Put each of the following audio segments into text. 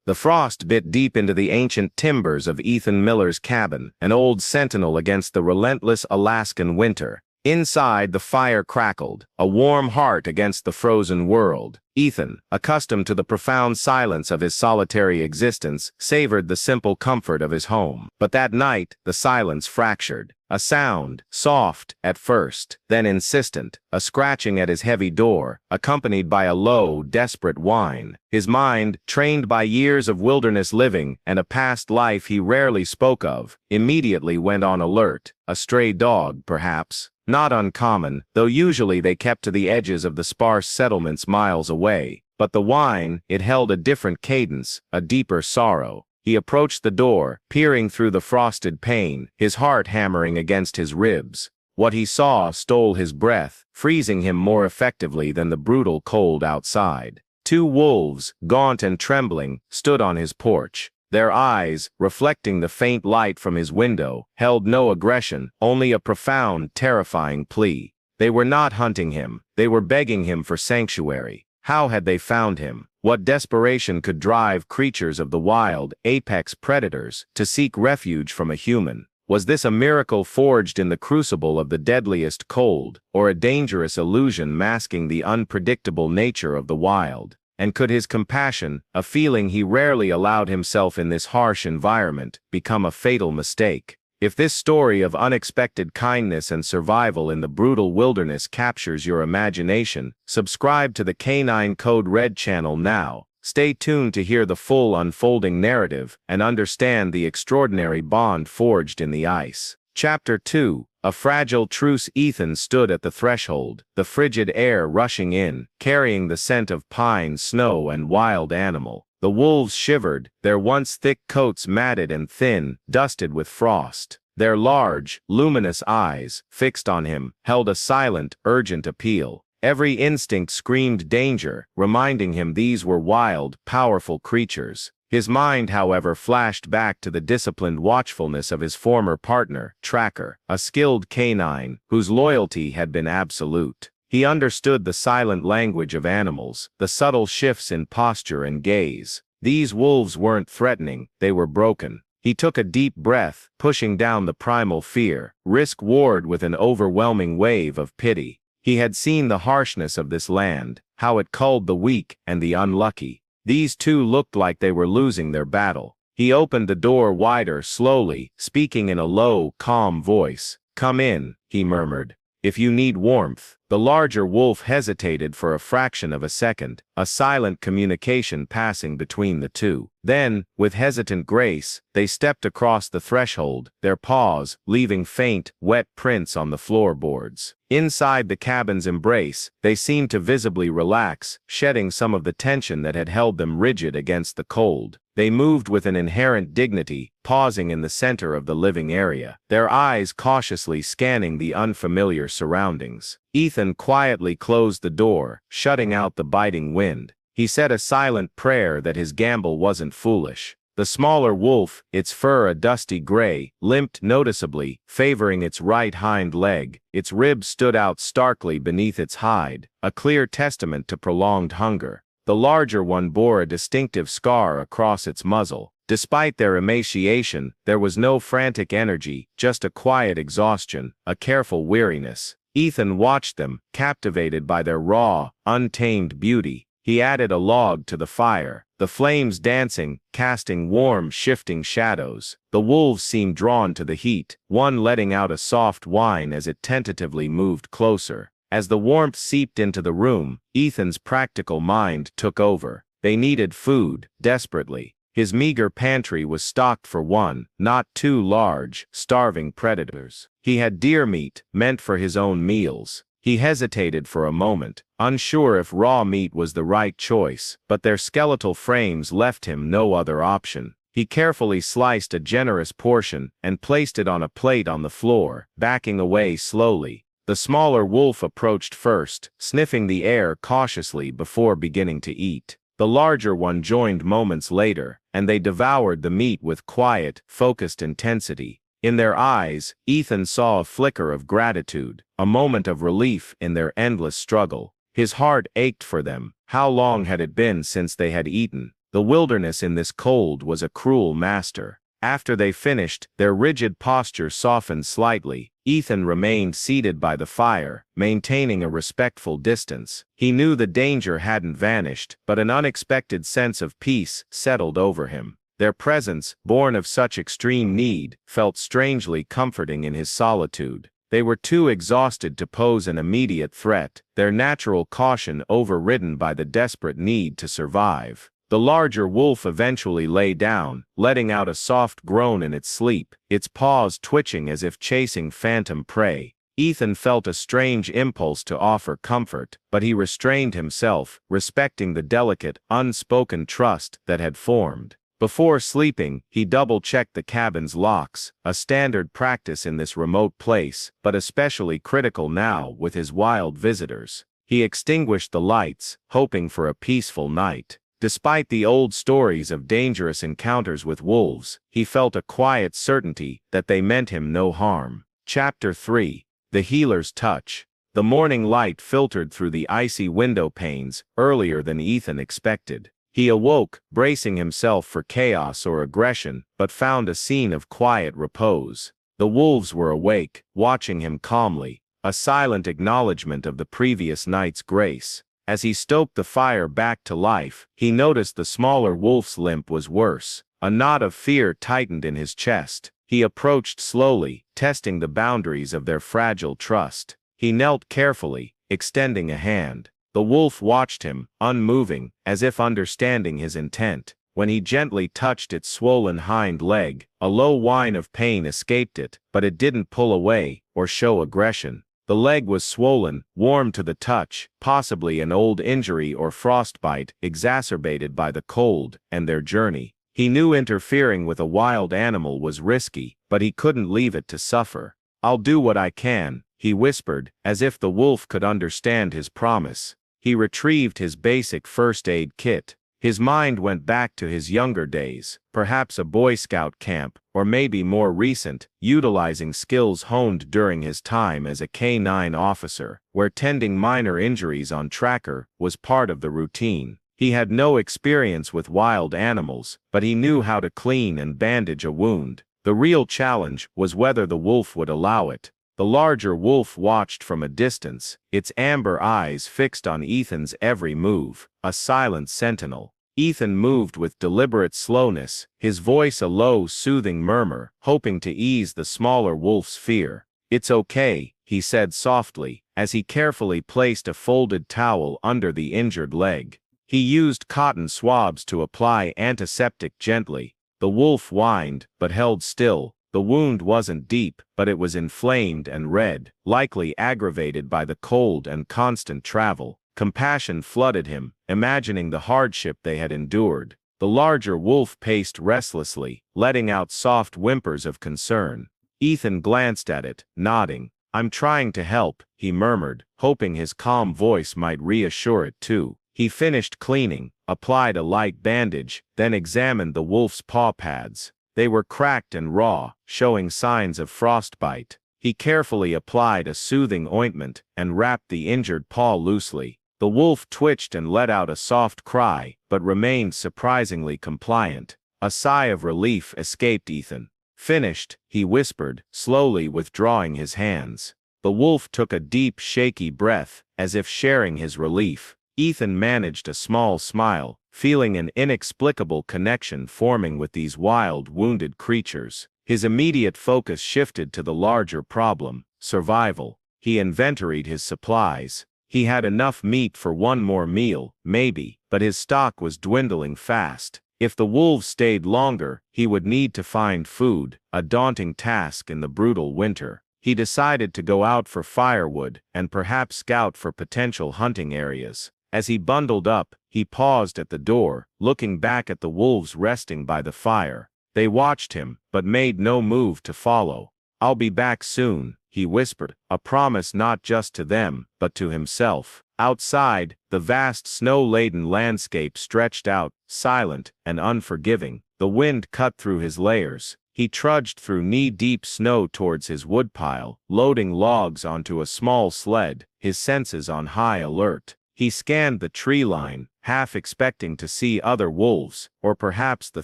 The frost bit deep into the ancient timbers of Ethan Miller's cabin, an old sentinel against the relentless Alaskan winter. Inside, the fire crackled, a warm heart against the frozen world. Ethan, accustomed to the profound silence of his solitary existence, savored the simple comfort of his home. But that night, the silence fractured. A sound, soft at first, then insistent, a scratching at his heavy door, accompanied by a low, desperate whine. His mind, trained by years of wilderness living and a past life he rarely spoke of, immediately went on alert. A stray dog, perhaps. Not uncommon, though usually they kept to the edges of the sparse settlements miles away. But the whine, it held a different cadence, a deeper sorrow. He approached the door, peering through the frosted pane, his heart hammering against his ribs. What he saw stole his breath, freezing him more effectively than the brutal cold outside. Two wolves, gaunt and trembling, stood on his porch. Their eyes, reflecting the faint light from his window, held no aggression, only a profound, terrifying plea. They were not hunting him, they were begging him for sanctuary. How had they found him? What desperation could drive creatures of the wild, apex predators, to seek refuge from a human? Was this a miracle forged in the crucible of the deadliest cold, or a dangerous illusion masking the unpredictable nature of the wild? And could his compassion, a feeling he rarely allowed himself in this harsh environment, become a fatal mistake? If this story of unexpected kindness and survival in the brutal wilderness captures your imagination, subscribe to the Canine Code Red channel now. Stay tuned to hear the full unfolding narrative and understand the extraordinary bond forged in the ice. Chapter 2. A fragile truce. Ethan stood at the threshold, the frigid air rushing in, carrying the scent of pine, snow, and wild animal. The wolves shivered, their once thick coats matted and thin, dusted with frost. Their large, luminous eyes, fixed on him, held a silent, urgent appeal. Every instinct screamed danger, reminding him these were wild, powerful creatures. His mind, however, flashed back to the disciplined watchfulness of his former partner, Tracker, a skilled canine, whose loyalty had been absolute. He understood the silent language of animals, the subtle shifts in posture and gaze. These wolves weren't threatening, they were broken. He took a deep breath, pushing down the primal fear. Risk warred with an overwhelming wave of pity. He had seen the harshness of this land, how it culled the weak and the unlucky. These two looked like they were losing their battle. He opened the door wider slowly, speaking in a low, calm voice. "Come in," he murmured. "If you need warmth." The larger wolf hesitated for a fraction of a second, a silent communication passing between the two. Then, with hesitant grace, they stepped across the threshold, their paws leaving faint, wet prints on the floorboards. Inside the cabin's embrace, they seemed to visibly relax, shedding some of the tension that had held them rigid against the cold. They moved with an inherent dignity, pausing in the center of the living area, their eyes cautiously scanning the unfamiliar surroundings. Ethan quietly closed the door, shutting out the biting wind. He said a silent prayer that his gamble wasn't foolish. The smaller wolf, its fur a dusty gray, limped noticeably, favoring its right hind leg. Its ribs stood out starkly beneath its hide, a clear testament to prolonged hunger. The larger one bore a distinctive scar across its muzzle. Despite their emaciation, there was no frantic energy, just a quiet exhaustion, a careful weariness. Ethan watched them, captivated by their raw, untamed beauty. He added a log to the fire, the flames dancing, casting warm, shifting shadows. The wolves seemed drawn to the heat, one letting out a soft whine as it tentatively moved closer. As the warmth seeped into the room, Ethan's practical mind took over. They needed food, desperately. His meager pantry was stocked for one, not two large, starving predators. He had deer meat, meant for his own meals. He hesitated for a moment, unsure if raw meat was the right choice, but their skeletal frames left him no other option. He carefully sliced a generous portion and placed it on a plate on the floor, backing away slowly. The smaller wolf approached first, sniffing the air cautiously before beginning to eat. The larger one joined moments later, and they devoured the meat with quiet, focused intensity. In their eyes, Ethan saw a flicker of gratitude, a moment of relief in their endless struggle. His heart ached for them. How long had it been since they had eaten? The wilderness in this cold was a cruel master. After they finished, their rigid posture softened slightly. Ethan remained seated by the fire, maintaining a respectful distance. He knew the danger hadn't vanished, but an unexpected sense of peace settled over him. Their presence, born of such extreme need, felt strangely comforting in his solitude. They were too exhausted to pose an immediate threat, their natural caution overridden by the desperate need to survive. The larger wolf eventually lay down, letting out a soft groan in its sleep, its paws twitching as if chasing phantom prey. Ethan felt a strange impulse to offer comfort, but he restrained himself, respecting the delicate, unspoken trust that had formed. Before sleeping, he double-checked the cabin's locks, a standard practice in this remote place, but especially critical now with his wild visitors. He extinguished the lights, hoping for a peaceful night. Despite the old stories of dangerous encounters with wolves, he felt a quiet certainty that they meant him no harm. Chapter 3. The Healer's Touch. The morning light filtered through the icy window panes, earlier than Ethan expected. He awoke, bracing himself for chaos or aggression, but found a scene of quiet repose. The wolves were awake, watching him calmly, a silent acknowledgement of the previous night's grace. As he stoked the fire back to life, he noticed the smaller wolf's limp was worse. A knot of fear tightened in his chest. He approached slowly, testing the boundaries of their fragile trust. He knelt carefully, extending a hand. The wolf watched him, unmoving, as if understanding his intent. When he gently touched its swollen hind leg, a low whine of pain escaped it, but it didn't pull away or show aggression. The leg was swollen, warm to the touch, possibly an old injury or frostbite exacerbated by the cold and their journey. He knew interfering with a wild animal was risky, but he couldn't leave it to suffer. "I'll do what I can," he whispered, as if the wolf could understand his promise. He retrieved his basic first aid kit. His mind went back to his younger days, perhaps a Boy Scout camp, or maybe more recent, utilizing skills honed during his time as a K-9 officer, where tending minor injuries on tracker was part of the routine. He had no experience with wild animals, but he knew how to clean and bandage a wound. The real challenge was whether the wolf would allow it. The larger wolf watched from a distance, its amber eyes fixed on Ethan's every move, a silent sentinel. Ethan moved with deliberate slowness, his voice a low, soothing murmur, hoping to ease the smaller wolf's fear. "It's okay," he said softly, as he carefully placed a folded towel under the injured leg. He used cotton swabs to apply antiseptic gently. The wolf whined, but held still. The wound wasn't deep, but it was inflamed and red, likely aggravated by the cold and constant travel. Compassion flooded him, imagining the hardship they had endured. The larger wolf paced restlessly, letting out soft whimpers of concern. Ethan glanced at it, nodding. "I'm trying to help," he murmured, hoping his calm voice might reassure it too. He finished cleaning, applied a light bandage, then examined the wolf's paw pads. They were cracked and raw, showing signs of frostbite. He carefully applied a soothing ointment and wrapped the injured paw loosely. The wolf twitched and let out a soft cry, but remained surprisingly compliant. A sigh of relief escaped Ethan. "Finished," he whispered, slowly withdrawing his hands. The wolf took a deep, shaky breath, as if sharing his relief. Ethan managed a small smile, feeling an inexplicable connection forming with these wild, wounded creatures. His immediate focus shifted to the larger problem, survival. He inventoried his supplies. He had enough meat for one more meal, maybe, but his stock was dwindling fast. If the wolves stayed longer, he would need to find food, a daunting task in the brutal winter. He decided to go out for firewood and perhaps scout for potential hunting areas. As he bundled up, he paused at the door, looking back at the wolves resting by the fire. They watched him, but made no move to follow. "I'll be back soon," he whispered, a promise not just to them, but to himself. Outside, the vast snow-laden landscape stretched out, silent and unforgiving. The wind cut through his layers. He trudged through knee-deep snow towards his woodpile, loading logs onto a small sled, his senses on high alert. He scanned the tree line, half expecting to see other wolves, or perhaps the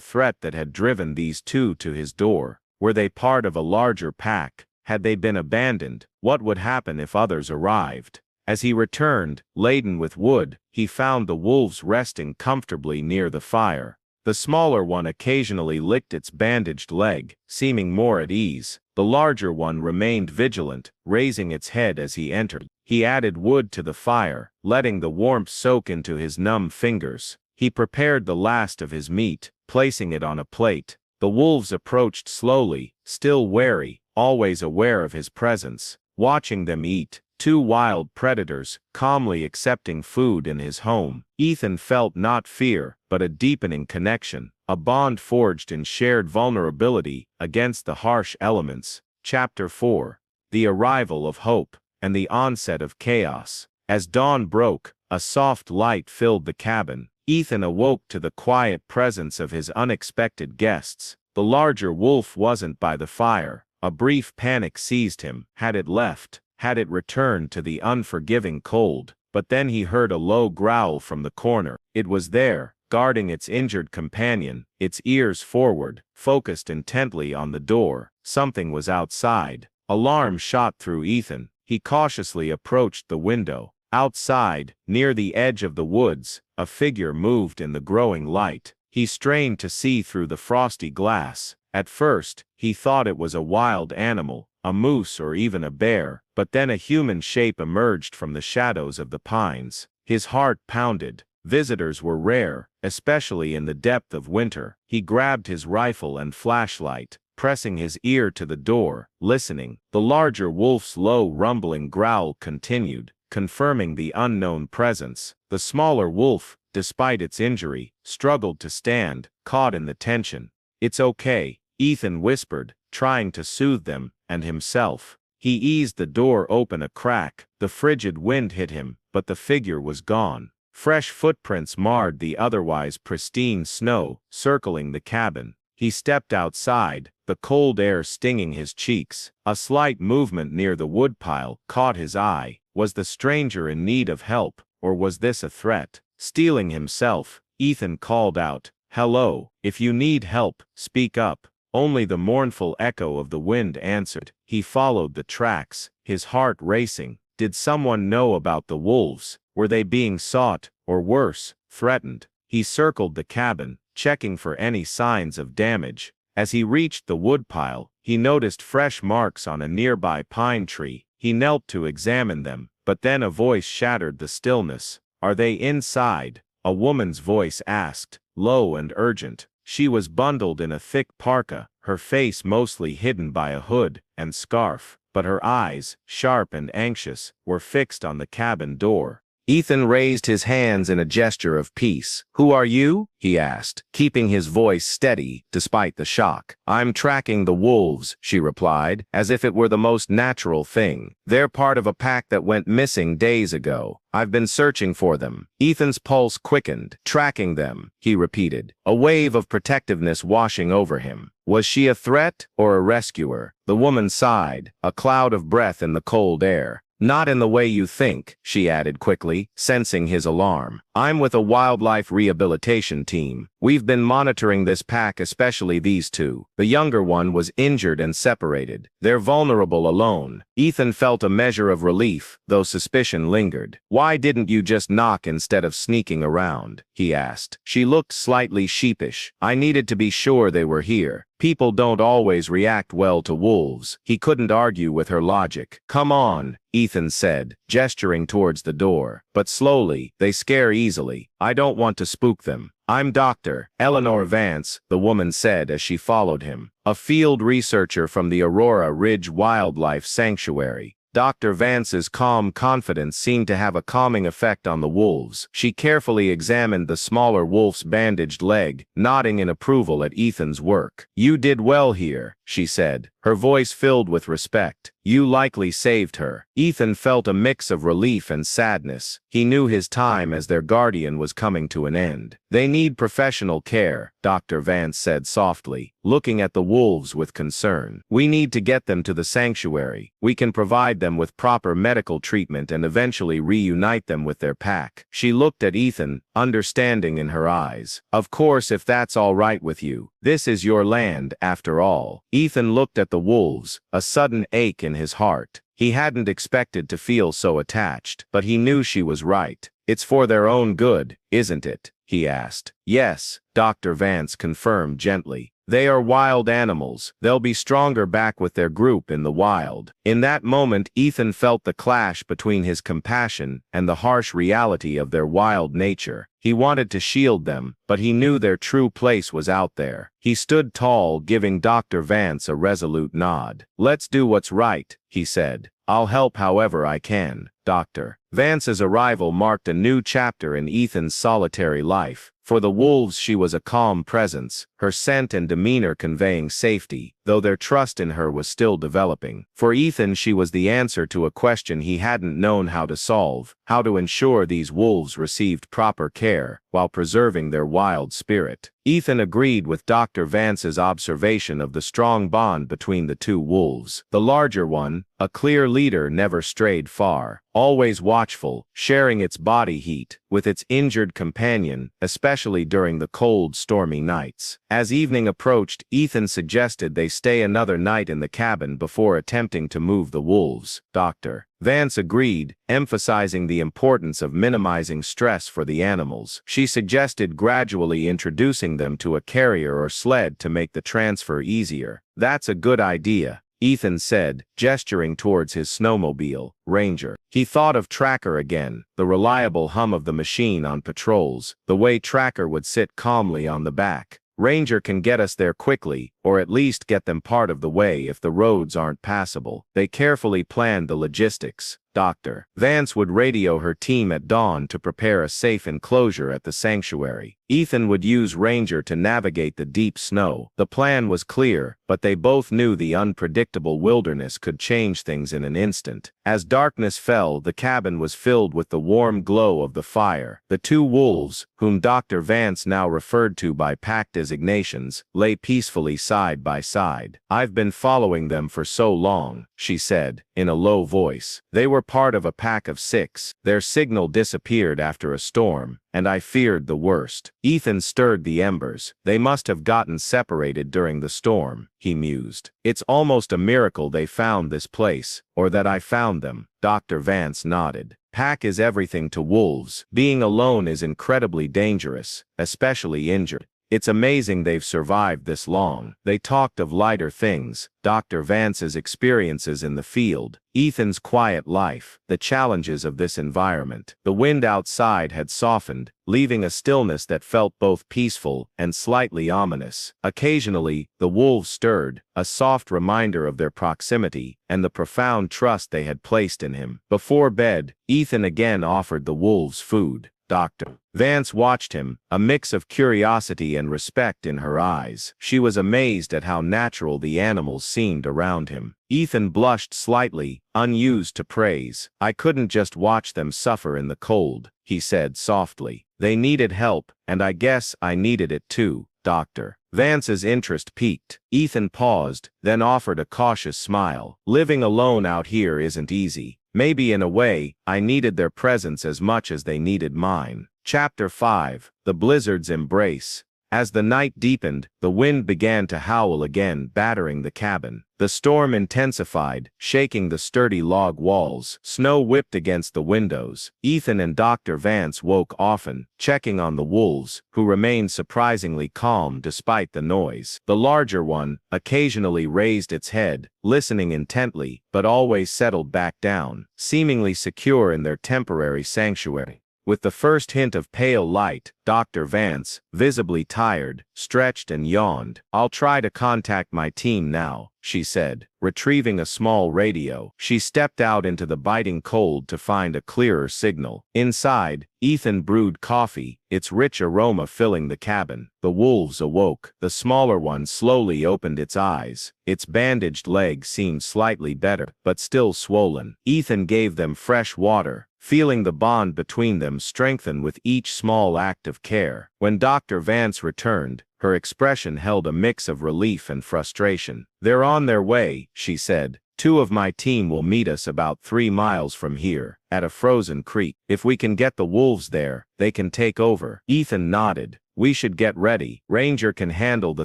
threat that had driven these two to his door. Were they part of a larger pack? Had they been abandoned? What would happen if others arrived? As he returned, laden with wood, he found the wolves resting comfortably near the fire. The smaller one occasionally licked its bandaged leg, seeming more at ease. The larger one remained vigilant, raising its head as he entered. He added wood to the fire, letting the warmth soak into his numb fingers. He prepared the last of his meat, placing it on a plate. The wolves approached slowly, still wary, always aware of his presence. Watching them eat, two wild predators, calmly accepting food in his home, Ethan felt not fear, but a deepening connection, a bond forged in shared vulnerability against the harsh elements. Chapter 4. The Arrival of Hope and the Onset of Chaos. As dawn broke, a soft light filled the cabin. Ethan awoke to the quiet presence of his unexpected guests. The larger wolf wasn't by the fire. A brief panic seized him. Had it left? Had it returned to the unforgiving cold? But then he heard a low growl from the corner. It was there, guarding its injured companion, its ears forward, focused intently on the door. Something was outside. Alarm shot through Ethan. He cautiously approached the window. Outside, near the edge of the woods, a figure moved in the growing light. He strained to see through the frosty glass. At first, he thought it was a wild animal, a moose or even a bear, but then a human shape emerged from the shadows of the pines. His heart pounded. Visitors were rare, especially in the depth of winter. He grabbed his rifle and flashlight, pressing his ear to the door, listening. The larger wolf's low rumbling growl continued, confirming the unknown presence. The smaller wolf, despite its injury, struggled to stand, caught in the tension. "It's okay," Ethan whispered, trying to soothe them, and himself. He eased the door open a crack. The frigid wind hit him, but the figure was gone. Fresh footprints marred the otherwise pristine snow, circling the cabin. He stepped outside, the cold air stinging his cheeks. A slight movement near the woodpile caught his eye. Was the stranger in need of help, or was this a threat? Steeling himself, Ethan called out, "Hello, if you need help, speak up." Only the mournful echo of the wind answered. He followed the tracks, his heart racing. Did someone know about the wolves? Were they being sought, or worse, threatened? He circled the cabin, checking for any signs of damage. As he reached the woodpile, he noticed fresh marks on a nearby pine tree. He knelt to examine them, but then a voice shattered the stillness. "Are they inside?" A woman's voice asked, low and urgent. She was bundled in a thick parka, her face mostly hidden by a hood and scarf, but her eyes, sharp and anxious, were fixed on the cabin door. Ethan raised his hands in a gesture of peace. "Who are you?" he asked, keeping his voice steady despite the shock. "I'm tracking the wolves," she replied, as if it were the most natural thing. "They're part of a pack that went missing days ago. I've been searching for them." Ethan's pulse quickened. "Tracking them," he repeated, a wave of protectiveness washing over him. Was she a threat or a rescuer? The woman sighed, a cloud of breath in the cold air. "Not in the way you think," she added quickly, sensing his alarm. "I'm with a wildlife rehabilitation team. We've been monitoring this pack, especially these two. The younger one was injured and separated. They're vulnerable alone." Ethan felt a measure of relief, though suspicion lingered. "Why didn't you just knock instead of sneaking around?" he asked. She looked slightly sheepish. "I needed to be sure they were here. People don't always react well to wolves." He couldn't argue with her logic. "Come on," Ethan said, gesturing towards the door. "But slowly, they scare easily. I don't want to spook them." "I'm Dr. Eleanor Vance," the woman said as she followed him, "a field researcher from the Aurora Ridge Wildlife Sanctuary." Dr. Vance's calm confidence seemed to have a calming effect on the wolves. She carefully examined the smaller wolf's bandaged leg, nodding in approval at Ethan's work. "You did well here," she said. her voice filled with respect. "You likely saved her." Ethan felt a mix of relief and sadness. He knew his time as their guardian was coming to an end. "They need professional care," Dr. Vance said softly, looking at the wolves with concern. "We need to get them to the sanctuary. We can provide them with proper medical treatment and eventually reunite them with their pack." She looked at Ethan, understanding in her eyes. "Of course, if that's all right with you. This is your land, after all." Ethan looked at the wolves, a sudden ache in his heart. He hadn't expected to feel so attached, but he knew she was right. "It's for their own good, isn't it?" he asked. "Yes," Dr. Vance confirmed gently. "They are wild animals. They'll be stronger back with their group in the wild." In that moment, Ethan felt the clash between his compassion and the harsh reality of their wild nature. He wanted to shield them, but he knew their true place was out there. He stood tall, giving Dr. Vance a resolute nod. "Let's do what's right," he said. "I'll help however I can." Dr. Vance's arrival marked a new chapter in Ethan's solitary life. For the wolves she was a calm presence, her scent and demeanor conveying safety, though their trust in her was still developing. For Ethan she was the answer to a question he hadn't known how to solve: how to ensure these wolves received proper care, while preserving their wild spirit. Ethan agreed with Dr. Vance's observation of the strong bond between the two wolves. The larger one, a clear leader, never strayed far, always watchful, sharing its body heat with its injured companion, especially during the cold, stormy nights. As evening approached, Ethan suggested they stay another night in the cabin before attempting to move the wolves. Dr. Vance agreed, emphasizing the importance of minimizing stress for the animals. She suggested gradually introducing them to a carrier or sled to make the transfer easier. "That's a good idea," Ethan said, gesturing towards his snowmobile, Ranger. He thought of Tracker again, the reliable hum of the machine on patrols, the way Tracker would sit calmly on the back. "Ranger can get us there quickly, or at least get them part of the way if the roads aren't passable." They carefully planned the logistics. Dr. Vance would radio her team at dawn to prepare a safe enclosure at the sanctuary. Ethan would use Ranger to navigate the deep snow. The plan was clear, but they both knew the unpredictable wilderness could change things in an instant. As darkness fell, the cabin was filled with the warm glow of the fire. The two wolves, whom Dr. Vance now referred to by pack designations, lay peacefully side by side. "I've been following them for so long," she said, in a low voice. "They were part of a pack of 6. Their signal disappeared after a storm, and I feared the worst." Ethan stirred the embers. "They must have gotten separated during the storm," he mused. "It's almost a miracle they found this place, or that I found them." Dr. Vance nodded. "Pack is everything to wolves. Being alone is incredibly dangerous, especially injured. It's amazing they've survived this long." They talked of lighter things: Dr. Vance's experiences in the field, Ethan's quiet life, the challenges of this environment. The wind outside had softened, leaving a stillness that felt both peaceful and slightly ominous. Occasionally, the wolves stirred, a soft reminder of their proximity and the profound trust they had placed in him. Before bed, Ethan again offered the wolves food. Dr. Vance watched him, a mix of curiosity and respect in her eyes. She was amazed at how natural the animals seemed around him. Ethan blushed slightly, unused to praise. "I couldn't just watch them suffer in the cold," he said softly. "They needed help, and I guess I needed it too." Dr. Vance's interest piqued. Ethan paused, then offered a cautious smile. "Living alone out here isn't easy. Maybe in a way, I needed their presence as much as they needed mine." Chapter 5: The Blizzard's Embrace. As the night deepened, the wind began to howl again, battering the cabin. The storm intensified, shaking the sturdy log walls. Snow whipped against the windows. Ethan and Dr. Vance woke often, checking on the wolves, who remained surprisingly calm despite the noise. The larger one occasionally raised its head, listening intently, but always settled back down, seemingly secure in their temporary sanctuary. With the first hint of pale light, Dr. Vance, visibly tired, stretched and yawned. "I'll try to contact my team now," she said. Retrieving a small radio, she stepped out into the biting cold to find a clearer signal. Inside, Ethan brewed coffee, its rich aroma filling the cabin. The wolves awoke. The smaller one slowly opened its eyes. Its bandaged leg seemed slightly better, but still swollen. Ethan gave them fresh water, feeling the bond between them strengthen with each small act of care. When Dr. Vance returned, her expression held a mix of relief and frustration. "They're on their way," she said. "Two of my team will meet us about 3 miles from here, at a frozen creek. If we can get the wolves there, they can take over." Ethan nodded. "We should get ready. Ranger can handle the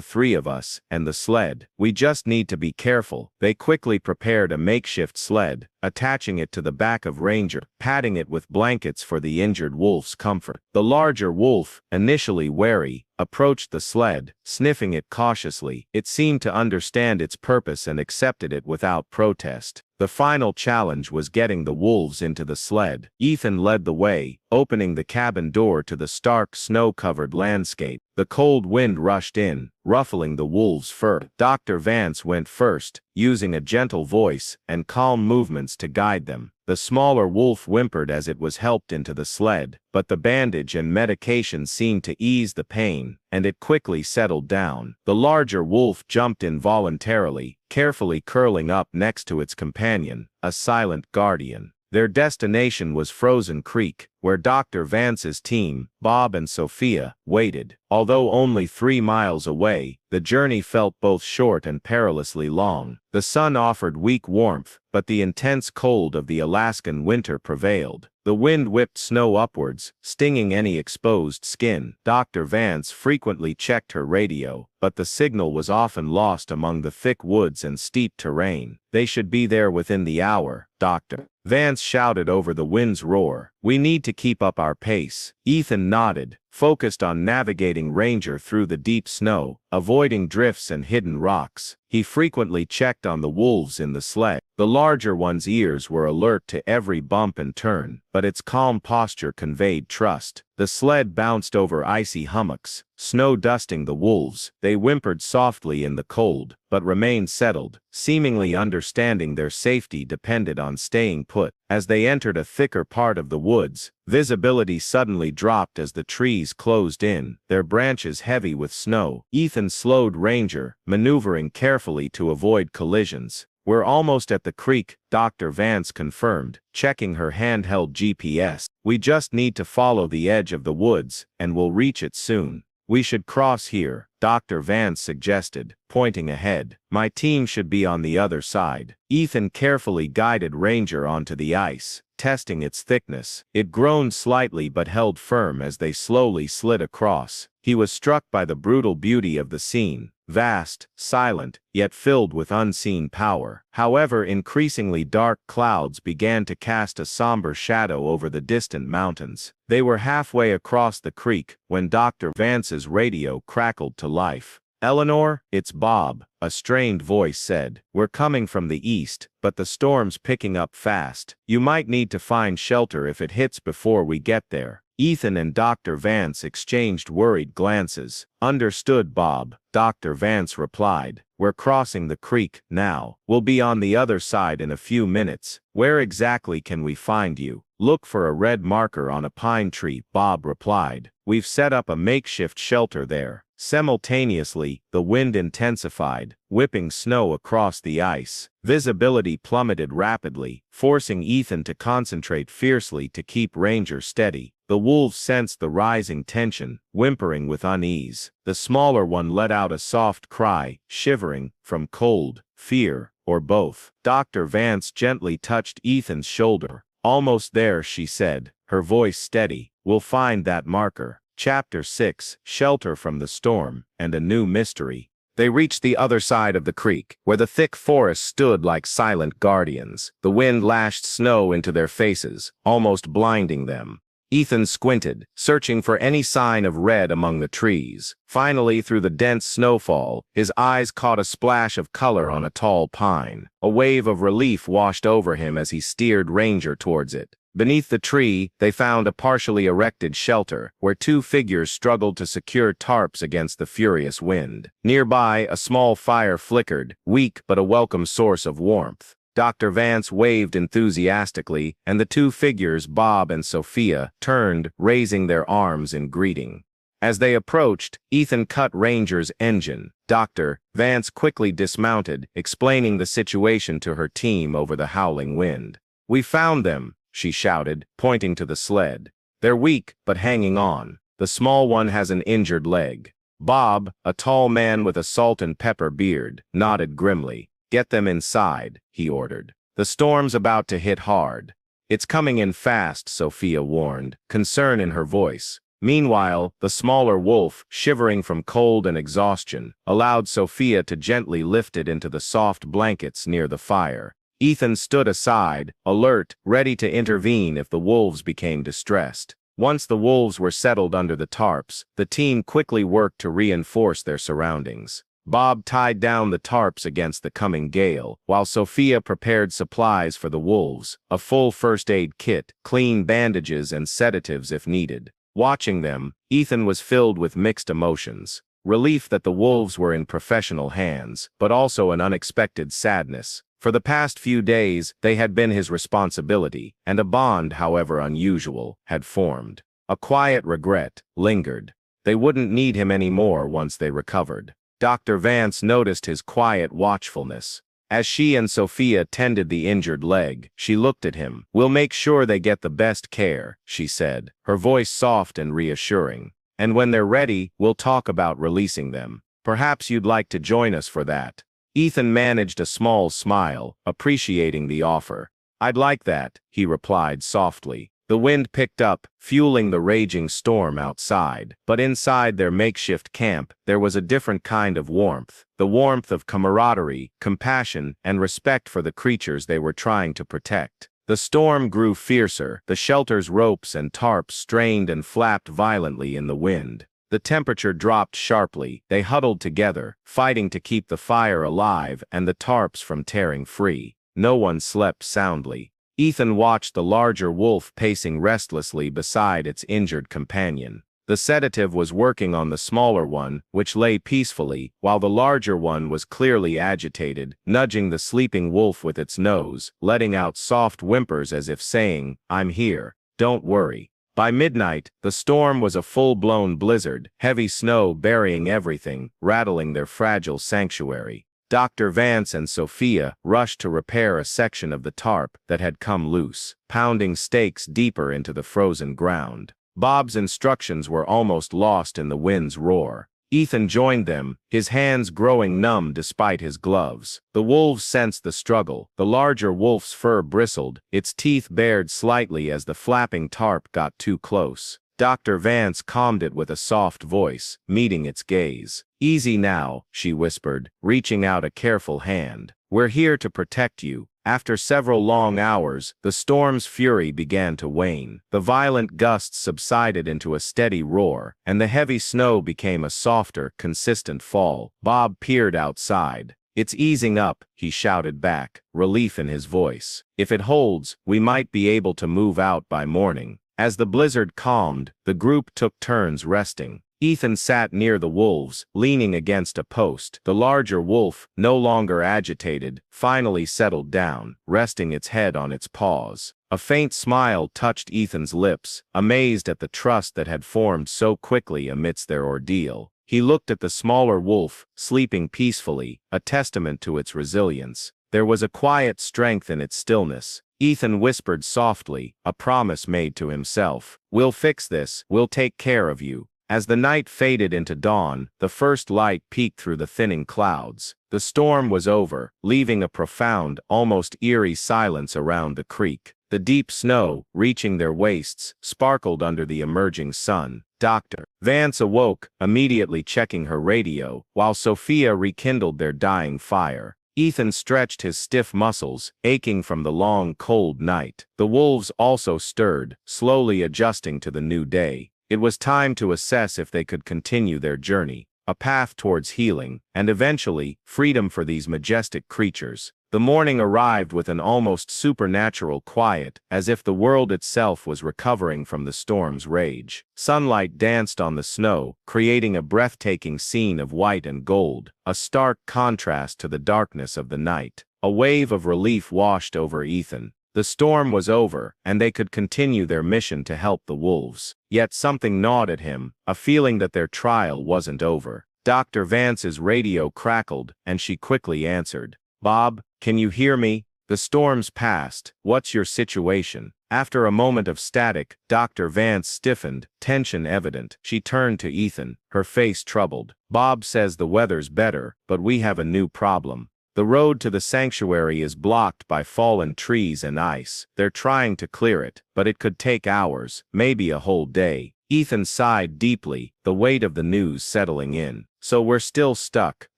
3 of us, and the sled. We just need to be careful." They quickly prepared a makeshift sled, attaching it to the back of Ranger, padding it with blankets for the injured wolf's comfort. The larger wolf, initially wary, approached the sled, sniffing it cautiously. It seemed to understand its purpose and accepted it without protest. The final challenge was getting the wolves into the sled. Ethan led the way, opening the cabin door to the stark snow-covered landscape. The cold wind rushed in, ruffling the wolves' fur. Dr. Vance went first, using a gentle voice and calm movements to guide them. The smaller wolf whimpered as it was helped into the sled, but the bandage and medication seemed to ease the pain, and it quickly settled down. The larger wolf jumped involuntarily, carefully curling up next to its companion, a silent guardian. Their destination was Frozen Creek, where Dr. Vance's team, Bob and Sophia, waited. Although only 3 miles away, the journey felt both short and perilously long. The sun offered weak warmth, but the intense cold of the Alaskan winter prevailed. The wind whipped snow upwards, stinging any exposed skin. Dr. Vance frequently checked her radio, but the signal was often lost among the thick woods and steep terrain. "They should be there within the hour," Dr. Vance shouted over the wind's roar. "We need to keep up our pace." Ethan nodded, focused on navigating Ranger through the deep snow, avoiding drifts and hidden rocks. He frequently checked on the wolves in the sled. The larger one's ears were alert to every bump and turn, but its calm posture conveyed trust. The sled bounced over icy hummocks, snow dusting the wolves. They whimpered softly in the cold, but remained settled, seemingly understanding their safety depended on staying put. As they entered a thicker part of the woods, visibility suddenly dropped as the trees closed in, their branches heavy with snow. Ethan slowed Ranger, maneuvering carefully to avoid collisions. "We're almost at the creek," Dr. Vance confirmed, checking her handheld GPS. "We just need to follow the edge of the woods, and we'll reach it soon." "We should cross here," Dr. Vance suggested, pointing ahead. "My team should be on the other side." Ethan carefully guided Ranger onto the ice, testing its thickness. It groaned slightly but held firm as they slowly slid across. He was struck by the brutal beauty of the scene. Vast, silent, yet filled with unseen power. However, increasingly dark clouds began to cast a somber shadow over the distant mountains. They were halfway across the creek when Dr. Vance's radio crackled to life. "Eleanor, it's Bob," a strained voice said. "We're coming from the east, but the storm's picking up fast. You might need to find shelter if it hits before we get there." Ethan and Dr. Vance exchanged worried glances. "Understood, Bob," Dr. Vance replied. "We're crossing the creek now. We'll be on the other side in a few minutes. Where exactly can we find you?" "Look for a red marker on a pine tree," Bob replied. "We've set up a makeshift shelter there." Simultaneously, the wind intensified, whipping snow across the ice. Visibility plummeted rapidly, forcing Ethan to concentrate fiercely to keep Ranger steady. The wolves sensed the rising tension, whimpering with unease. The smaller one let out a soft cry, shivering from cold, fear, or both. Dr. Vance gently touched Ethan's shoulder. "Almost there," she said, her voice steady. "We'll find that marker." Chapter 6: Shelter from the Storm, and a New Mystery. They reached the other side of the creek, where the thick forest stood like silent guardians. The wind lashed snow into their faces, almost blinding them. Ethan squinted, searching for any sign of red among the trees. Finally, through the dense snowfall, his eyes caught a splash of color on a tall pine. A wave of relief washed over him as he steered Ranger towards it. Beneath the tree, they found a partially erected shelter, where two figures struggled to secure tarps against the furious wind. Nearby, a small fire flickered, weak but a welcome source of warmth. Dr. Vance waved enthusiastically, and the two figures, Bob and Sophia, turned, raising their arms in greeting. As they approached, Ethan cut Ranger's engine. Dr. Vance quickly dismounted, explaining the situation to her team over the howling wind. "We found them," she shouted, pointing to the sled. "They're weak, but hanging on. The small one has an injured leg." Bob, a tall man with a salt and pepper beard, nodded grimly. "Get them inside," he ordered. "The storm's about to hit hard." "It's coming in fast," Sophia warned, concern in her voice. Meanwhile, the smaller wolf, shivering from cold and exhaustion, allowed Sophia to gently lift it into the soft blankets near the fire. Ethan stood aside, alert, ready to intervene if the wolves became distressed. Once the wolves were settled under the tarps, the team quickly worked to reinforce their surroundings. Bob tied down the tarps against the coming gale, while Sophia prepared supplies for the wolves, a full first aid kit, clean bandages and sedatives if needed. Watching them, Ethan was filled with mixed emotions. Relief that the wolves were in professional hands, but also an unexpected sadness. For the past few days, they had been his responsibility, and a bond, however unusual, had formed. A quiet regret lingered. They wouldn't need him anymore once they recovered. Dr. Vance noticed his quiet watchfulness. As she and Sophia tended the injured leg, she looked at him. "We'll make sure they get the best care," she said, her voice soft and reassuring. "And when they're ready, we'll talk about releasing them. Perhaps you'd like to join us for that." Ethan managed a small smile, appreciating the offer. "I'd like that," he replied softly. The wind picked up, fueling the raging storm outside, but inside their makeshift camp, there was a different kind of warmth, the warmth of camaraderie, compassion, and respect for the creatures they were trying to protect. The storm grew fiercer, the shelter's ropes and tarps strained and flapped violently in the wind. The temperature dropped sharply. They huddled together, fighting to keep the fire alive and the tarps from tearing free. No one slept soundly. Ethan watched the larger wolf pacing restlessly beside its injured companion. The sedative was working on the smaller one, which lay peacefully, while the larger one was clearly agitated, nudging the sleeping wolf with its nose, letting out soft whimpers as if saying, "I'm here. Don't worry." By midnight, the storm was a full-blown blizzard, heavy snow burying everything, rattling their fragile sanctuary. Dr. Vance and Sophia rushed to repair a section of the tarp that had come loose, pounding stakes deeper into the frozen ground. Bob's instructions were almost lost in the wind's roar. Ethan joined them, his hands growing numb despite his gloves. The wolves sensed the struggle. The larger wolf's fur bristled, its teeth bared slightly as the flapping tarp got too close. Dr. Vance calmed it with a soft voice, meeting its gaze. "Easy now," she whispered, reaching out a careful hand. "We're here to protect you." After several long hours, the storm's fury began to wane. The violent gusts subsided into a steady roar, and the heavy snow became a softer, consistent fall. Bob peered outside. "It's easing up," he shouted back, relief in his voice. "If it holds, we might be able to move out by morning." As the blizzard calmed, the group took turns resting. Ethan sat near the wolves, leaning against a post. The larger wolf, no longer agitated, finally settled down, resting its head on its paws. A faint smile touched Ethan's lips, amazed at the trust that had formed so quickly amidst their ordeal. He looked at the smaller wolf, sleeping peacefully, a testament to its resilience. There was a quiet strength in its stillness. Ethan whispered softly, a promise made to himself. "We'll fix this, we'll take care of you." As the night faded into dawn, the first light peeked through the thinning clouds. The storm was over, leaving a profound, almost eerie silence around the creek. The deep snow, reaching their waists, sparkled under the emerging sun. Dr. Vance awoke, immediately checking her radio, while Sophia rekindled their dying fire. Ethan stretched his stiff muscles, aching from the long, cold night. The wolves also stirred, slowly adjusting to the new day. It was time to assess if they could continue their journey. a path towards healing, and eventually, freedom for these majestic creatures. The morning arrived with an almost supernatural quiet, as if the world itself was recovering from the storm's rage. Sunlight danced on the snow, creating a breathtaking scene of white and gold, a stark contrast to the darkness of the night. A wave of relief washed over Ethan. The storm was over, and they could continue their mission to help the wolves. Yet something gnawed at him, a feeling that their trial wasn't over. Dr. Vance's radio crackled, and she quickly answered. "Bob, can you hear me? The storm's passed. What's your situation?" After a moment of static, Dr. Vance stiffened, tension evident. She turned to Ethan, her face troubled. "Bob says the weather's better, but we have a new problem. The road to the sanctuary is blocked by fallen trees and ice. They're trying to clear it, but it could take hours, maybe a whole day." Ethan sighed deeply, the weight of the news settling in. "So we're still stuck,"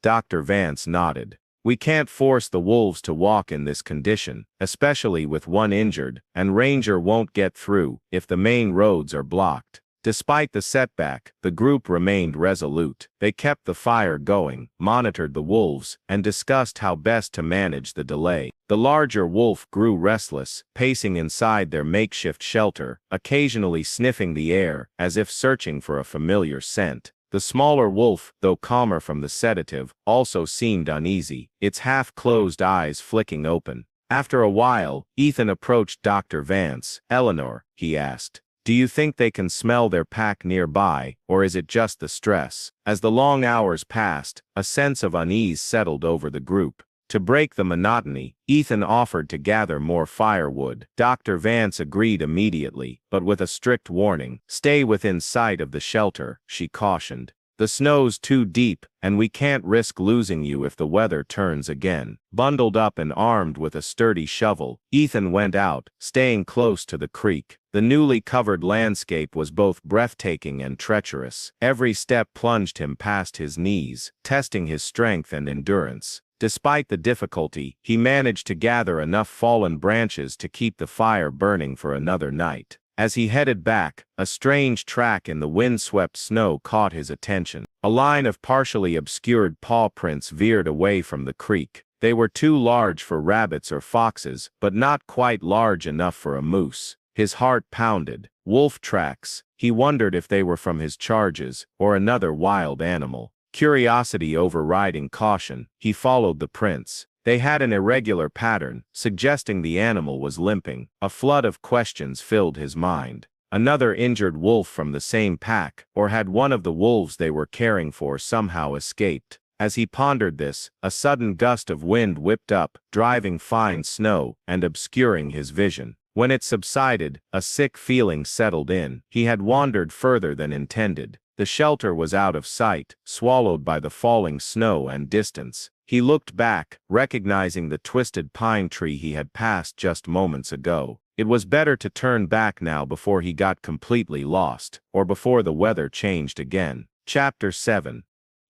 Dr. Vance nodded. "We can't force the wolves to walk in this condition, especially with one injured, and Ranger won't get through if the main roads are blocked." Despite the setback, the group remained resolute. They kept the fire going, monitored the wolves, and discussed how best to manage the delay. The larger wolf grew restless, pacing inside their makeshift shelter, occasionally sniffing the air, as if searching for a familiar scent. The smaller wolf, though calmer from the sedative, also seemed uneasy, its half-closed eyes flicking open. After a while, Ethan approached Dr. Vance. "Eleanor," he asked, "do you think they can smell their pack nearby, or is it just the stress?" As the long hours passed, a sense of unease settled over the group. To break the monotony, Ethan offered to gather more firewood. Dr. Vance agreed immediately, but with a strict warning. "Stay within sight of the shelter," she cautioned. "The snow's too deep, and we can't risk losing you if the weather turns again." Bundled up and armed with a sturdy shovel, Ethan went out, staying close to the creek. The newly covered landscape was both breathtaking and treacherous. Every step plunged him past his knees, testing his strength and endurance. Despite the difficulty, he managed to gather enough fallen branches to keep the fire burning for another night. As he headed back, a strange track in the wind-swept snow caught his attention. A line of partially obscured paw prints veered away from the creek. They were too large for rabbits or foxes, but not quite large enough for a moose. His heart pounded. Wolf tracks. He wondered if they were from his charges, or another wild animal. Curiosity overriding caution, he followed the prints. They had an irregular pattern, suggesting the animal was limping. A flood of questions filled his mind. Another injured wolf from the same pack, or had one of the wolves they were caring for somehow escaped? As he pondered this, a sudden gust of wind whipped up, driving fine snow and obscuring his vision. When it subsided, a sick feeling settled in. He had wandered further than intended. The shelter was out of sight, swallowed by the falling snow and distance. He looked back, recognizing the twisted pine tree he had passed just moments ago. It was better to turn back now before he got completely lost, or before the weather changed again. Chapter 7.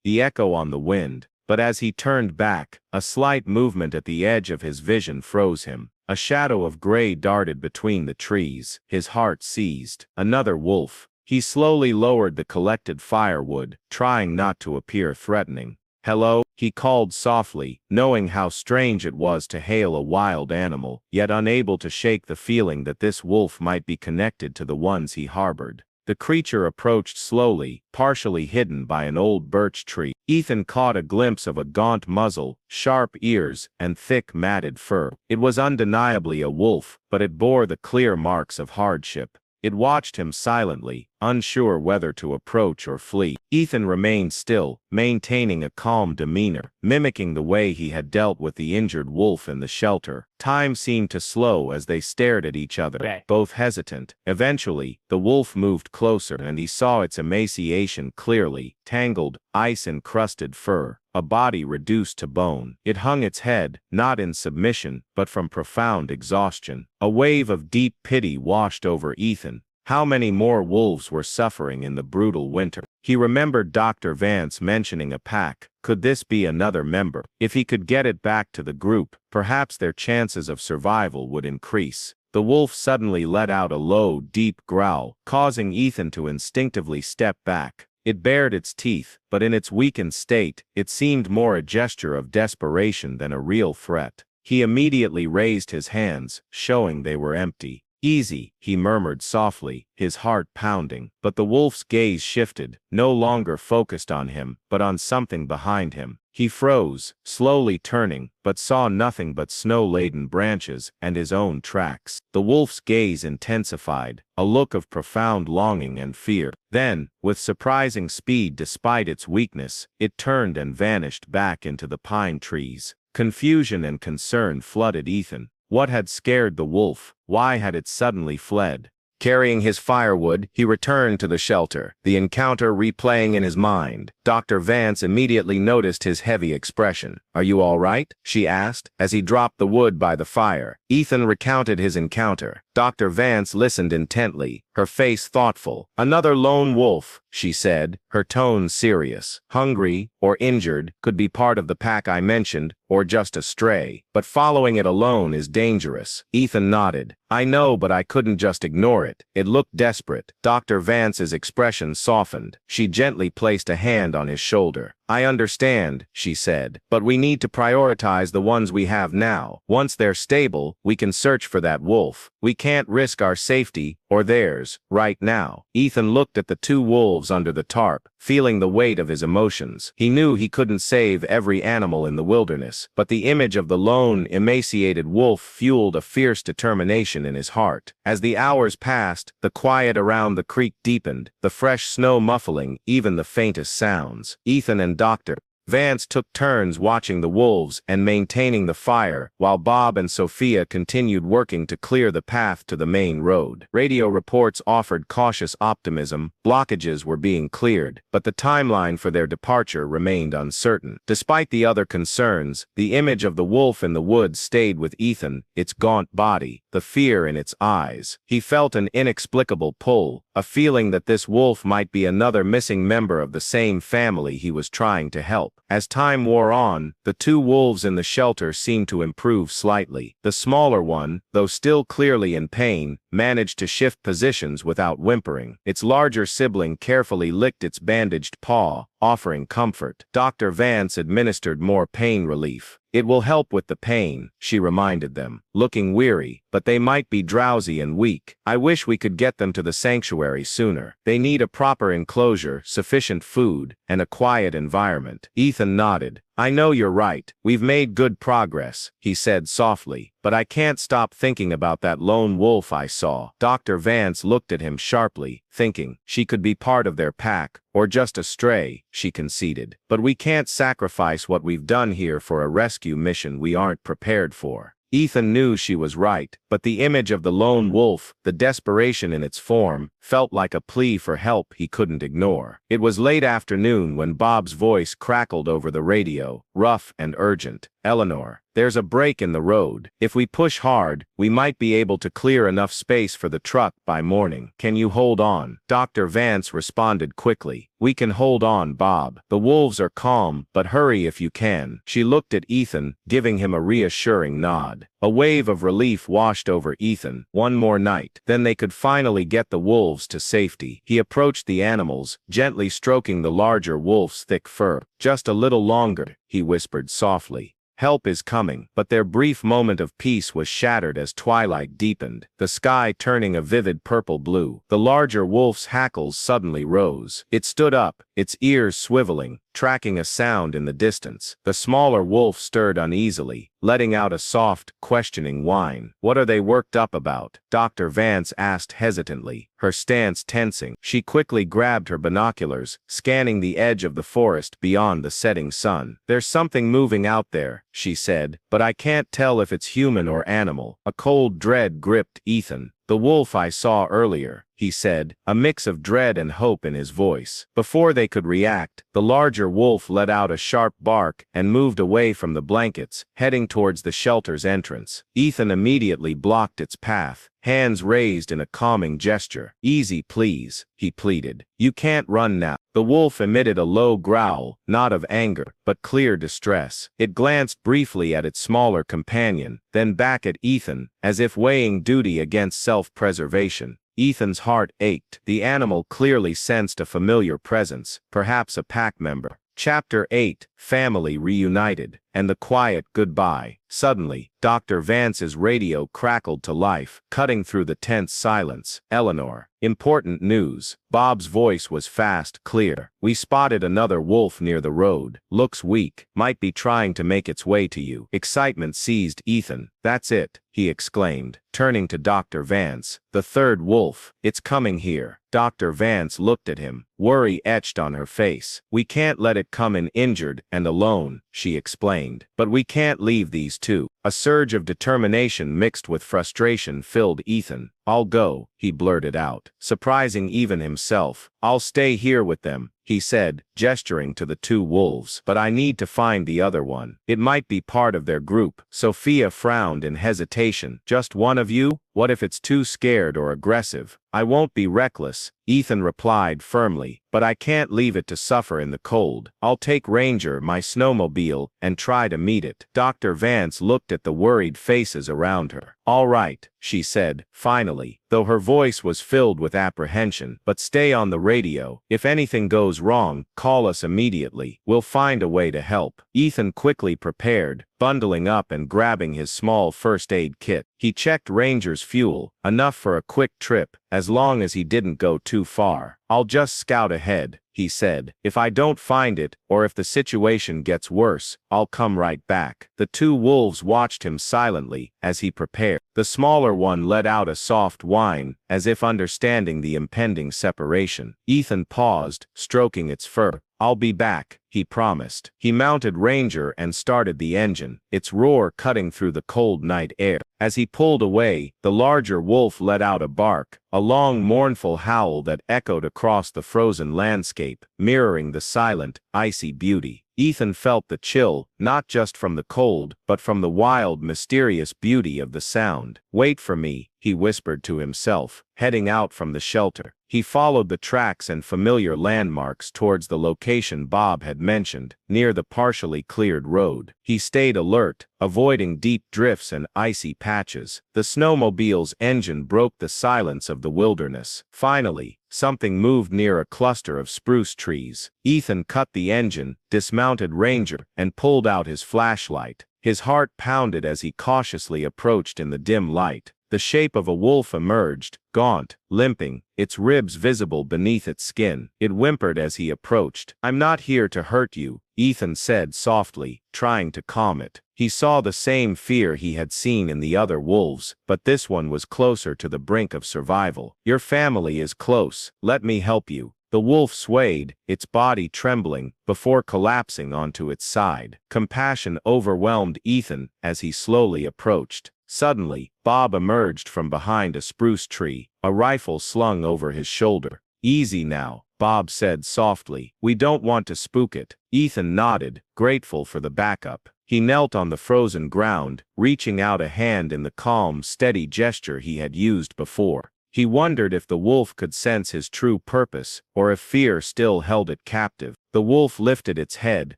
The echo on the wind. But as he turned back, a slight movement at the edge of his vision froze him. A shadow of gray darted between the trees. His heart seized. Another wolf. He slowly lowered the collected firewood, trying not to appear threatening. "Hello," he called softly, knowing how strange it was to hail a wild animal, yet unable to shake the feeling that this wolf might be connected to the ones he harbored. The creature approached slowly, partially hidden by an old birch tree. Ethan caught a glimpse of a gaunt muzzle, sharp ears, and thick matted fur. It was undeniably a wolf, but it bore the clear marks of hardship. It watched him silently, unsure whether to approach or flee. Ethan remained still, maintaining a calm demeanor, mimicking the way he had dealt with the injured wolf in the shelter. Time seemed to slow as they stared at each other, both hesitant. Eventually, the wolf moved closer and he saw its emaciation clearly, tangled, ice-encrusted fur, a body reduced to bone. It hung its head, not in submission, but from profound exhaustion. A wave of deep pity washed over Ethan. How many more wolves were suffering in the brutal winter? He remembered Dr. Vance mentioning a pack. Could this be another member? If he could get it back to the group, perhaps their chances of survival would increase. The wolf suddenly let out a low, deep growl, causing Ethan to instinctively step back. It bared its teeth, but in its weakened state, it seemed more a gesture of desperation than a real threat. He immediately raised his hands, showing they were empty. "Easy," he murmured softly, his heart pounding. But the wolf's gaze shifted, no longer focused on him, but on something behind him. He froze, slowly turning, but saw nothing but snow-laden branches and his own tracks. The wolf's gaze intensified, a look of profound longing and fear. Then, with surprising speed despite its weakness, it turned and vanished back into the pine trees. Confusion and concern flooded Ethan. What had scared the wolf? Why had it suddenly fled? Carrying his firewood, he returned to the shelter, the encounter replaying in his mind. Dr. Vance immediately noticed his heavy expression. "Are you all right?" she asked, as he dropped the wood by the fire. Ethan recounted his encounter. Dr. Vance listened intently, her face thoughtful. "Another lone wolf," she said, her tone serious. "Hungry, or injured, could be part of the pack I mentioned, or just a stray. But following it alone is dangerous." Ethan nodded. "I know, but I couldn't just ignore it. It looked desperate." Dr. Vance's expression softened. She gently placed a hand on his shoulder. "I understand," she said, "but we need to prioritize the ones we have now. Once they're stable, we can search for that wolf. We can't risk our safety, or theirs, right now." Ethan looked at the two wolves under the tarp, feeling the weight of his emotions. He knew he couldn't save every animal in the wilderness, but the image of the lone, emaciated wolf fueled a fierce determination in his heart. As the hours passed, the quiet around the creek deepened, the fresh snow muffling even the faintest sounds. Ethan and Dr. Vance took turns watching the wolves and maintaining the fire, while Bob and Sophia continued working to clear the path to the main road. Radio reports offered cautious optimism. Blockages were being cleared, but the timeline for their departure remained uncertain. Despite the other concerns, the image of the wolf in the woods stayed with Ethan, its gaunt body, the fear in its eyes. He felt an inexplicable pull, a feeling that this wolf might be another missing member of the same family he was trying to help. As time wore on, the two wolves in the shelter seemed to improve slightly. The smaller one, though still clearly in pain, managed to shift positions without whimpering. Its larger sibling carefully licked its bandaged paw, offering comfort. Dr. Vance administered more pain relief. "It will help with the pain," she reminded them, looking weary, "but they might be drowsy and weak. I wish we could get them to the sanctuary sooner. They need a proper enclosure, sufficient food, and a quiet environment." Ethan nodded. "I know you're right. We've made good progress," he said softly, "but I can't stop thinking about that lone wolf I saw." Dr. Vance looked at him sharply, thinking, she could be part of their pack, or just a stray, she conceded. "But we can't sacrifice what we've done here for a rescue mission we aren't prepared for." Ethan knew she was right, but the image of the lone wolf, the desperation in its form, felt like a plea for help he couldn't ignore. It was late afternoon when Bob's voice crackled over the radio, rough and urgent. "Eleanor, there's a break in the road. If we push hard, we might be able to clear enough space for the truck by morning. Can you hold on?" Dr. Vance responded quickly. "We can hold on, Bob. The wolves are calm, but hurry if you can." She looked at Ethan, giving him a reassuring nod. A wave of relief washed over Ethan. One more night, then they could finally get the wolves to safety. He approached the animals, gently stroking the larger wolf's thick fur. "Just a little longer," he whispered softly. "Help is coming." But their brief moment of peace was shattered as twilight deepened, the sky turning a vivid purple blue. The larger wolf's hackles suddenly rose. It stood up, its ears swiveling, tracking a sound in the distance. The smaller wolf stirred uneasily, letting out a soft, questioning whine. "What are they worked up about?" Dr. Vance asked hesitantly, her stance tensing. She quickly grabbed her binoculars, scanning the edge of the forest beyond the setting sun. "There's something moving out there," she said, "but I can't tell if it's human or animal." A cold dread gripped Ethan. "The wolf I saw earlier," he said, a mix of dread and hope in his voice. Before they could react, the larger wolf let out a sharp bark and moved away from the blankets, heading towards the shelter's entrance. Ethan immediately blocked its path, hands raised in a calming gesture. "Easy, please," he pleaded. "You can't run now." The wolf emitted a low growl, not of anger, but clear distress. It glanced briefly at its smaller companion, then back at Ethan, as if weighing duty against self-preservation. Ethan's heart ached. The animal clearly sensed a familiar presence, perhaps a pack member. Chapter 8, Family Reunited, and the Quiet Goodbye. Suddenly, Dr. Vance's radio crackled to life, cutting through the tense silence. Eleanor. Important news. Bob's voice was fast, clear. We spotted another wolf near the road. Looks weak. Might be trying to make its way to you. Excitement seized Ethan. That's it, he exclaimed, turning to Dr. Vance. The third wolf. It's coming here. Dr. Vance looked at him, worry etched on her face. We can't let it come in injured and alone, she explained. But we can't leave these two. A surge of determination mixed with frustration filled Ethan. I'll go, he blurted out, surprising even himself. I'll stay here with them, he said, gesturing to the two wolves. But I need to find the other one. It might be part of their group. Sophia frowned in hesitation. Just one of you? What if it's too scared or aggressive? I won't be reckless, Ethan replied firmly, but I can't leave it to suffer in the cold. I'll take Ranger, my snowmobile, and try to meet it. Dr. Vance looked at the worried faces around her. All right, she said, finally, though her voice was filled with apprehension. But stay on the radio. If anything goes wrong, call us immediately. We'll find a way to help. Ethan quickly prepared, bundling up and grabbing his small first aid kit. He checked Ranger's fuel, enough for a quick trip, as long as he didn't go too far. I'll just scout ahead, he said. If I don't find it, or if the situation gets worse, I'll come right back. The two wolves watched him silently as he prepared. The smaller one let out a soft whine, as if understanding the impending separation. Ethan paused, stroking its fur. I'll be back, he promised. He mounted Ranger and started the engine, its roar cutting through the cold night air. As he pulled away, the larger wolf let out a bark, a long mournful howl that echoed across the frozen landscape, mirroring the silent, icy beauty. Ethan felt the chill, not just from the cold, but from the wild, mysterious beauty of the sound. Wait for me, he whispered to himself, heading out from the shelter. He followed the tracks and familiar landmarks towards the location Bob had mentioned, near the partially cleared road. He stayed alert, avoiding deep drifts and icy patches. The snowmobile's engine broke the silence of the wilderness. Finally, something moved near a cluster of spruce trees. Ethan cut the engine, dismounted Ranger, and pulled out his flashlight. His heart pounded as he cautiously approached in the dim light. The shape of a wolf emerged, gaunt, limping, its ribs visible beneath its skin. It whimpered as he approached. I'm not here to hurt you, Ethan said softly, trying to calm it. He saw the same fear he had seen in the other wolves, but this one was closer to the brink of survival. Your family is close. Let me help you. The wolf swayed, its body trembling, before collapsing onto its side. Compassion overwhelmed Ethan as he slowly approached. Suddenly, Bob emerged from behind a spruce tree, a rifle slung over his shoulder. Easy now, Bob said softly. We don't want to spook it. Ethan nodded, grateful for the backup. He knelt on the frozen ground, reaching out a hand in the calm, steady gesture he had used before. He wondered if the wolf could sense his true purpose, or if fear still held it captive. The wolf lifted its head,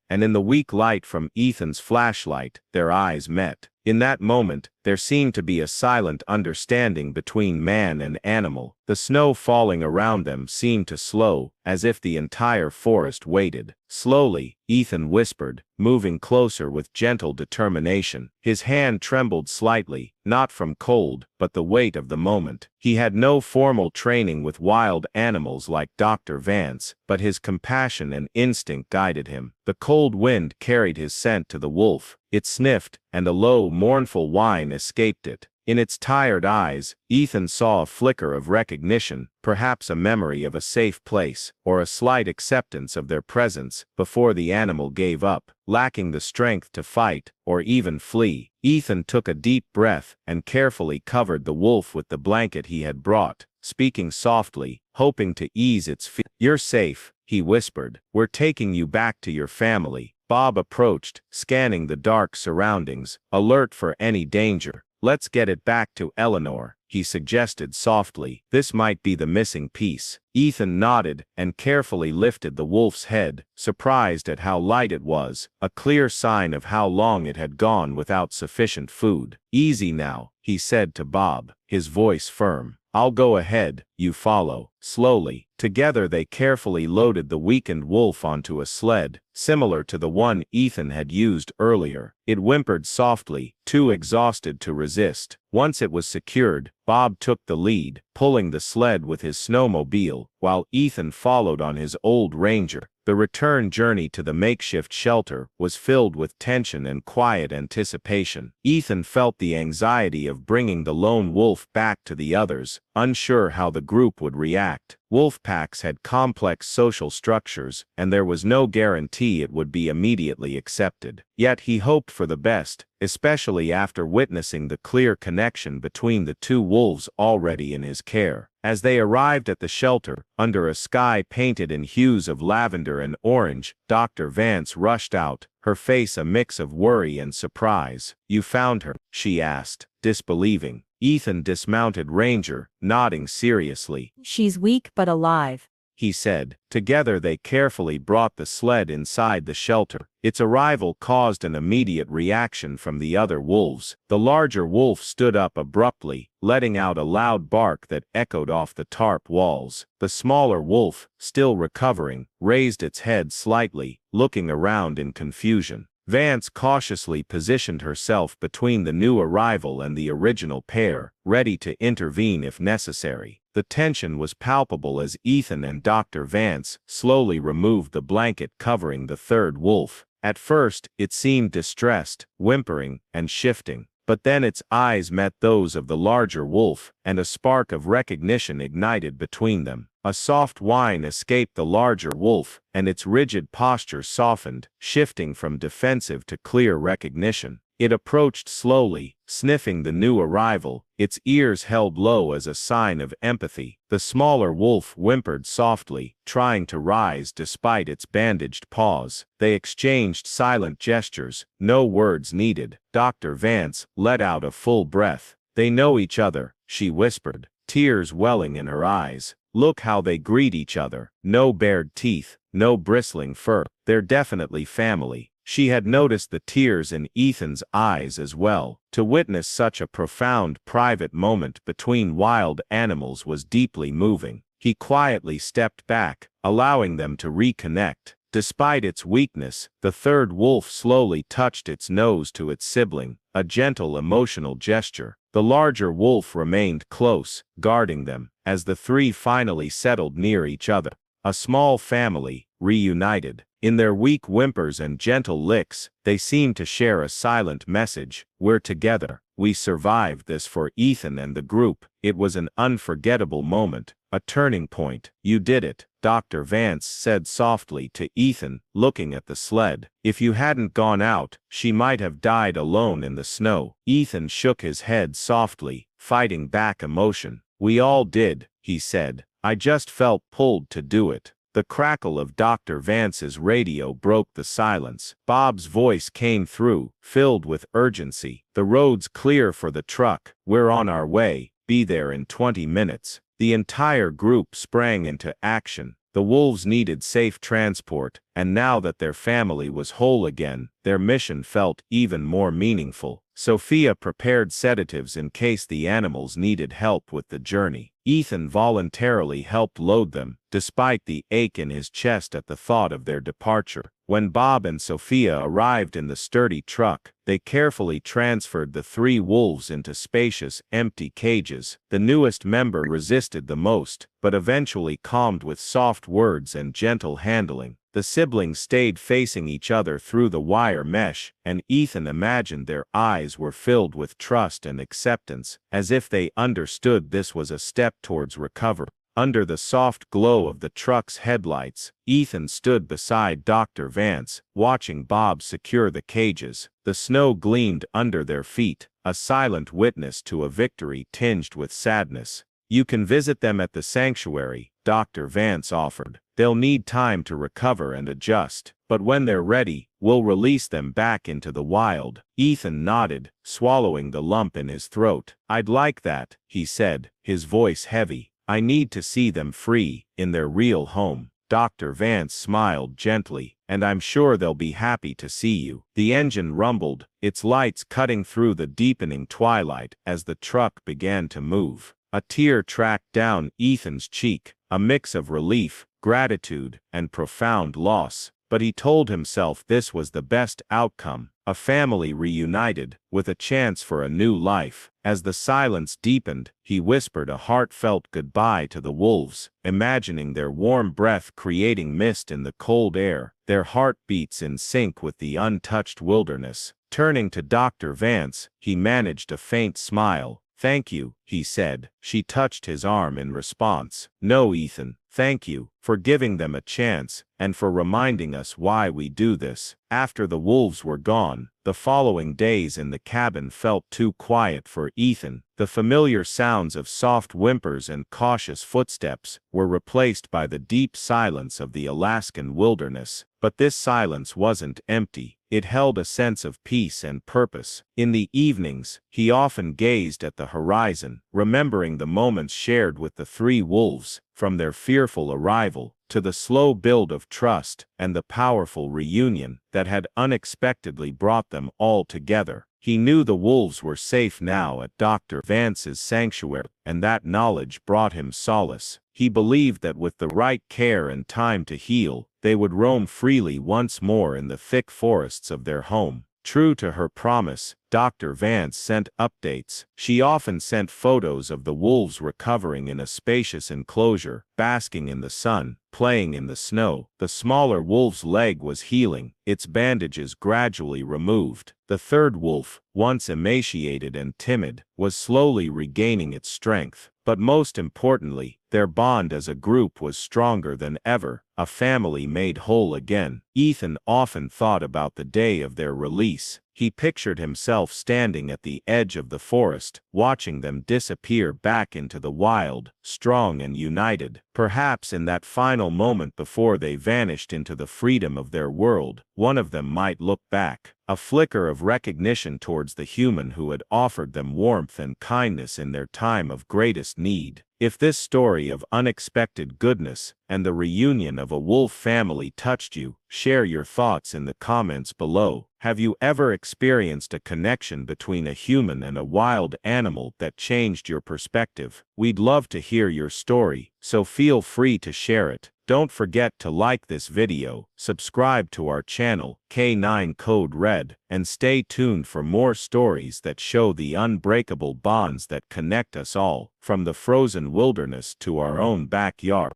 and in the weak light from Ethan's flashlight, their eyes met. In that moment, there seemed to be a silent understanding between man and animal. The snow falling around them seemed to slow, as if the entire forest waited. Slowly, Ethan whispered, moving closer with gentle determination. His hand trembled slightly, not from cold, but the weight of the moment. He had no formal training with wild animals like Dr. Vance, but his compassion and instinct guided him. The cold wind carried his scent to the wolf. It sniffed, and a low, mournful whine escaped it. In its tired eyes, Ethan saw a flicker of recognition, perhaps a memory of a safe place, or a slight acceptance of their presence, before the animal gave up, lacking the strength to fight, or even flee. Ethan took a deep breath, and carefully covered the wolf with the blanket he had brought, speaking softly, hoping to ease its fear. You're safe, he whispered. We're taking you back to your family. Bob approached, scanning the dark surroundings, alert for any danger. Let's get it back to Eleanor, he suggested softly. This might be the missing piece. Ethan nodded and carefully lifted the wolf's head, surprised at how light it was, a clear sign of how long it had gone without sufficient food. Easy now, he said to Bob, his voice firm. I'll go ahead, you follow. Slowly, together they carefully loaded the weakened wolf onto a sled, similar to the one Ethan had used earlier. It whimpered softly, too exhausted to resist. Once it was secured, Bob took the lead, pulling the sled with his snowmobile, while Ethan followed on his old Ranger. The return journey to the makeshift shelter was filled with tension and quiet anticipation. Ethan felt the anxiety of bringing the lone wolf back to the others, unsure how the group would react. Wolf packs had complex social structures, and there was no guarantee it would be immediately accepted. Yet he hoped for the best, especially after witnessing the clear connection between the two wolves already in his care. As they arrived at the shelter, under a sky painted in hues of lavender and orange, Dr. Vance rushed out, her face a mix of worry and surprise. "You found her?" she asked, disbelieving. Ethan dismounted Ranger, nodding seriously. "She's weak but alive," he said. Together they carefully brought the sled inside the shelter. Its arrival caused an immediate reaction from the other wolves. The larger wolf stood up abruptly, letting out a loud bark that echoed off the tarp walls. The smaller wolf, still recovering, raised its head slightly, looking around in confusion. Vance cautiously positioned herself between the new arrival and the original pair, ready to intervene if necessary. The tension was palpable as Ethan and Dr. Vance slowly removed the blanket covering the third wolf. At first, it seemed distressed, whimpering, and shifting. But then its eyes met those of the larger wolf, and a spark of recognition ignited between them. A soft whine escaped the larger wolf, and its rigid posture softened, shifting from defensive to clear recognition. It approached slowly, sniffing the new arrival, its ears held low as a sign of empathy. The smaller wolf whimpered softly, trying to rise despite its bandaged paws. They exchanged silent gestures, no words needed. Dr. Vance let out a full breath. "They know each other," she whispered, tears welling in her eyes. "Look how they greet each other. No bared teeth, no bristling fur. They're definitely family." She had noticed the tears in Ethan's eyes as well. To witness such a profound private moment between wild animals was deeply moving. He quietly stepped back, allowing them to reconnect. Despite its weakness, the third wolf slowly touched its nose to its sibling, a gentle emotional gesture. The larger wolf remained close, guarding them, as the three finally settled near each other. A small family, reunited. In their weak whimpers and gentle licks, they seemed to share a silent message: "We're together." We survived this. For Ethan and the group, it was an unforgettable moment, a turning point. "You did it," Dr. Vance said softly to Ethan, looking at the sled. "If you hadn't gone out, she might have died alone in the snow." Ethan shook his head softly, fighting back emotion. "We all did," he said. "I just felt pulled to do it." The crackle of Dr. Vance's radio broke the silence. Bob's voice came through, filled with urgency. "The road's clear for the truck. We're on our way. Be there in 20 minutes. The entire group sprang into action. The wolves needed safe transport, and now that their family was whole again, their mission felt even more meaningful. Sophia prepared sedatives in case the animals needed help with the journey. Ethan voluntarily helped load them, despite the ache in his chest at the thought of their departure. When Bob and Sophia arrived in the sturdy truck, they carefully transferred the three wolves into spacious, empty cages. The newest member resisted the most, but eventually calmed with soft words and gentle handling. The siblings stayed facing each other through the wire mesh, and Ethan imagined their eyes were filled with trust and acceptance, as if they understood this was a step towards recovery. Under the soft glow of the truck's headlights, Ethan stood beside Dr. Vance, watching Bob secure the cages. The snow gleamed under their feet, a silent witness to a victory tinged with sadness. "You can visit them at the sanctuary," Dr. Vance offered. "They'll need time to recover and adjust, but when they're ready, we'll release them back into the wild." Ethan nodded, swallowing the lump in his throat. "I'd like that," he said, his voice heavy. "I need to see them free, in their real home." Dr. Vance smiled gently. "And I'm sure they'll be happy to see you." The engine rumbled, its lights cutting through the deepening twilight as the truck began to move. A tear tracked down Ethan's cheek, a mix of relief, gratitude, and profound loss. But he told himself this was the best outcome, a family reunited, with a chance for a new life. As the silence deepened, he whispered a heartfelt goodbye to the wolves, imagining their warm breath creating mist in the cold air, their heartbeats in sync with the untouched wilderness. Turning to Dr. Vance, he managed a faint smile. "Thank you," he said. She touched his arm in response. "No, Ethan, thank you for giving them a chance, and for reminding us why we do this." After the wolves were gone, the following days in the cabin felt too quiet for Ethan. The familiar sounds of soft whimpers and cautious footsteps were replaced by the deep silence of the Alaskan wilderness. But this silence wasn't empty. It held a sense of peace and purpose. In the evenings, he often gazed at the horizon, remembering the moments shared with the three wolves, from their fearful arrival to the slow build of trust and the powerful reunion that had unexpectedly brought them all together. He knew the wolves were safe now at Dr. Vance's sanctuary, and that knowledge brought him solace. He believed that with the right care and time to heal, they would roam freely once more in the thick forests of their home. True to her promise, Dr. Vance sent updates. She often sent photos of the wolves recovering in a spacious enclosure, basking in the sun, playing in the snow. The smaller wolf's leg was healing, its bandages gradually removed. The third wolf, once emaciated and timid, was slowly regaining its strength. But most importantly, their bond as a group was stronger than ever, a family made whole again. Ethan often thought about the day of their release. He pictured himself standing at the edge of the forest, watching them disappear back into the wild, strong and united. Perhaps in that final moment before they vanished into the freedom of their world, one of them might look back, a flicker of recognition towards the human who had offered them warmth and kindness in their time of greatest need. If this story of unexpected goodness and the reunion of a wolf family touched you, share your thoughts in the comments below. Have you ever experienced a connection between a human and a wild animal that changed your perspective? We'd love to hear your story, so feel free to share it. Don't forget to like this video, subscribe to our channel, K9 Code Red, and stay tuned for more stories that show the unbreakable bonds that connect us all, from the frozen wilderness to our own backyard.